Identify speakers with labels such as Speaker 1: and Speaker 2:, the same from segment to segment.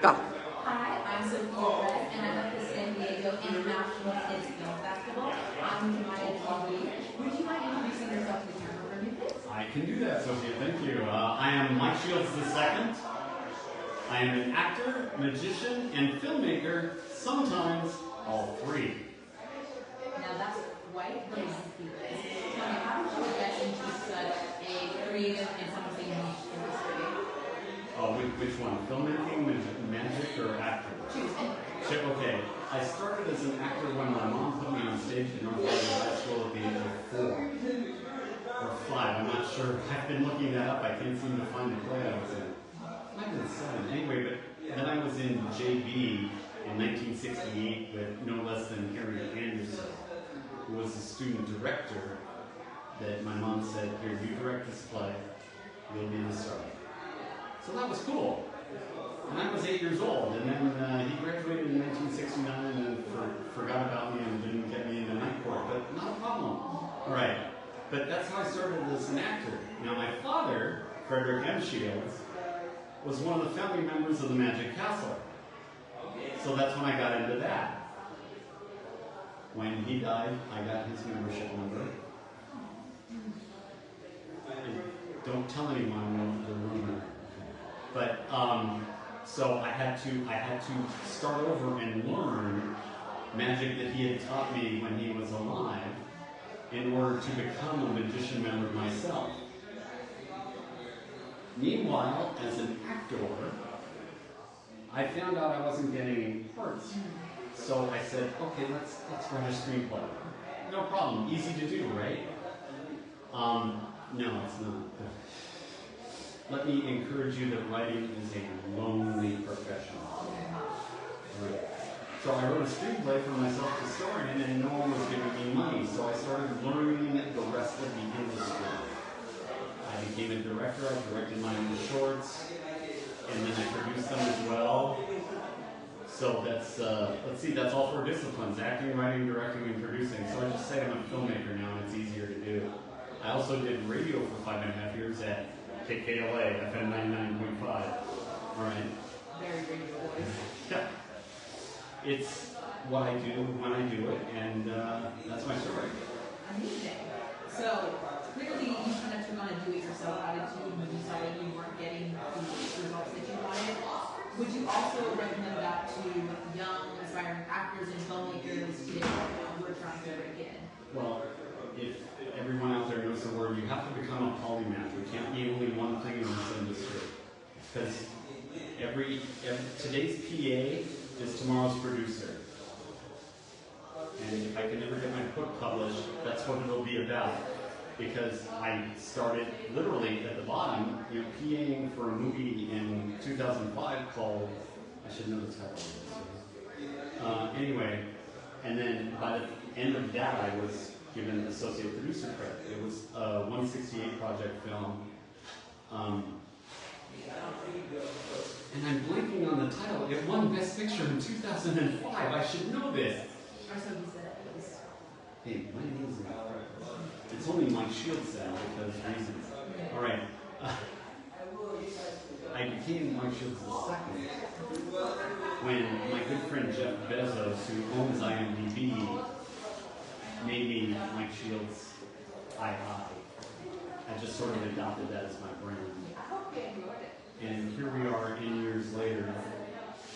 Speaker 1: Go.
Speaker 2: Hi, I'm Sophia Perez, and I'm at the San Diego International Kids Film Festival. I'm Maya TV. Would you mind introducing yourself to the camera for me, please?
Speaker 3: I can do that, Sophia. Thank you. I am Mike Shields II. I am an actor, magician, and filmmaker, sometimes all three.
Speaker 2: Now that's quite the monkey list. Tell me, how did you get into such a creative and something niche industry?
Speaker 3: Oh, which one? Filmmaking, magic, or actor?
Speaker 2: Choose it.
Speaker 3: Okay. I started as an actor when my mom put me on stage in North Carolina High School at the age of 4 or 5. I'm not sure. I've been looking that up. I can't seem to find the play I was in. Might have been 7. Anyway, but then I was in JV in 1968 with no less than Harriet Anderson, who was the student director that my mom said, "Here, you direct this play. You'll be the star." So that was cool. And I was 8 years old, and then he graduated in 1969 and forgot about me and didn't get me into night court, but not a problem. All right, but that's how I started as an actor. Now my father, Frederick M. Shields, was one of the founding members of the Magic Castle. So that's when I got into that. When he died, I got his membership number. And don't tell anyone the rumor. But so I had to start over and learn magic that he had taught me when he was alive in order to become a magician member myself. Meanwhile, as an actor, I found out I wasn't getting any parts. So I said, okay, let's write a screenplay. No problem, easy to do, right? No, it's not. Let me encourage you that writing is a lonely profession. Right. So I wrote a screenplay for myself to star in, and no one was giving me money, so I started learning the rest of the industry. I became a director, I directed my own shorts, and then I produced them as well. So that's, let's see, that's all 4 disciplines: acting, writing, directing, and producing. So I just say I'm a filmmaker now, and it's easier to do. I also did radio for 5.5 years at KKLA, FM 99.5. All right.
Speaker 2: Very radio voice.
Speaker 3: Yeah. It's what I do when I do it, and that's my story.
Speaker 2: Amazing. So clearly you kind of took on a do-it-yourself attitude when you saw that you weren't getting the results that you wanted. Would you also recommend that to young, aspiring actors and filmmakers today who are trying to break in?
Speaker 3: Well, if everyone out there knows the word, you have to become a polymath. You can't be only one thing in this industry. Because today's PA is tomorrow's producer. And if I can never get my book published, that's what it'll be about. Because I started literally at the bottom, PAing for a movie in 2005 called, I should know the title. Anyway, and then by the end of that, I was given associate producer credit. It was a 168 project film. And I'm blanking on the title. It won Best Picture in 2005. I should know this.
Speaker 2: Or so he said it was.
Speaker 3: Hey, my name's not right. It's only Mike Shields now because reasons. All right. I became Mike Shields II when my good friend Jeff Bezos, who owns IMDb, made me Mike Shields II. I just sort of adopted that as my brand. And here we are 10 years later.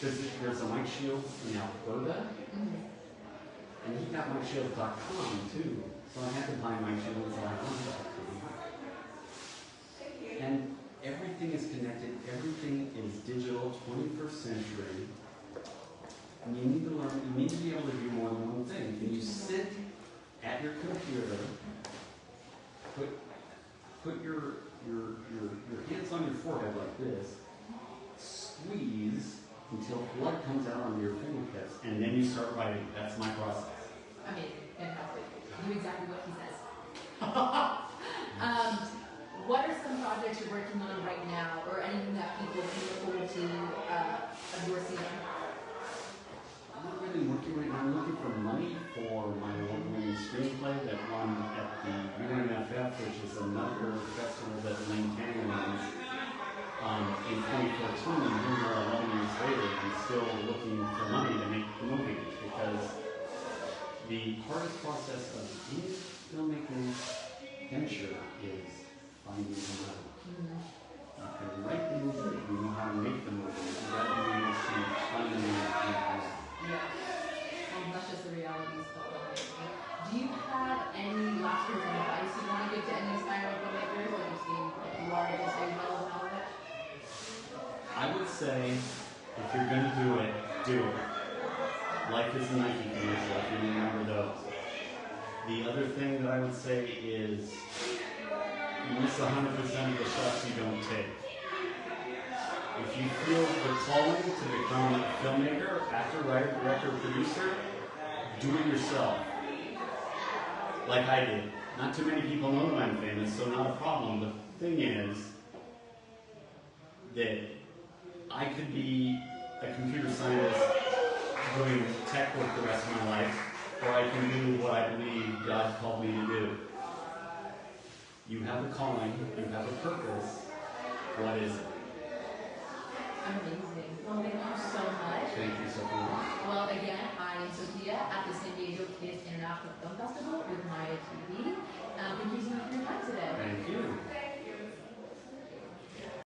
Speaker 3: There's a Mike Shields in Alberta, and he got MikeShields.com too. So I had to buy MikeShields.com. And everything is connected. Everything is digital, 21st century. And you need to learn. You need to be able to do more than one thing. Can you sit at your computer, put your hands on your forehead like this, squeeze until blood comes out on your fingertips, and then you start writing. That's my process.
Speaker 2: Amazing, fantastic. Do exactly what he says. What are some projects you're working on right now, or anything that people can look forward to of your season?
Speaker 3: I'm not really working right now. I'm looking for money for my award-winning screenplay that won at the UNFF, which is another festival that Lane Canyon runs, in 2014, and here we are 11 years later. if you're gonna do it, do it. Life is a Nike commercial, if you remember those. The other thing that I would say is you miss 100% of the shots you don't take. If you feel the calling to become a filmmaker, actor, writer, director, producer, do it yourself. Like I did. Not too many people know that I'm famous, so not a problem. The thing is that I could be a computer scientist doing tech work the rest of my life, or I can do what I believe God called me to do. You have a calling, you have a purpose. What is it?
Speaker 2: Amazing. Well, thank you so much.
Speaker 3: Thank you so much.
Speaker 2: Well, again, I am Sophia at the San Diego Kids International Film Festival with Maya TV. Thank you so much for your time today.
Speaker 3: Thank you.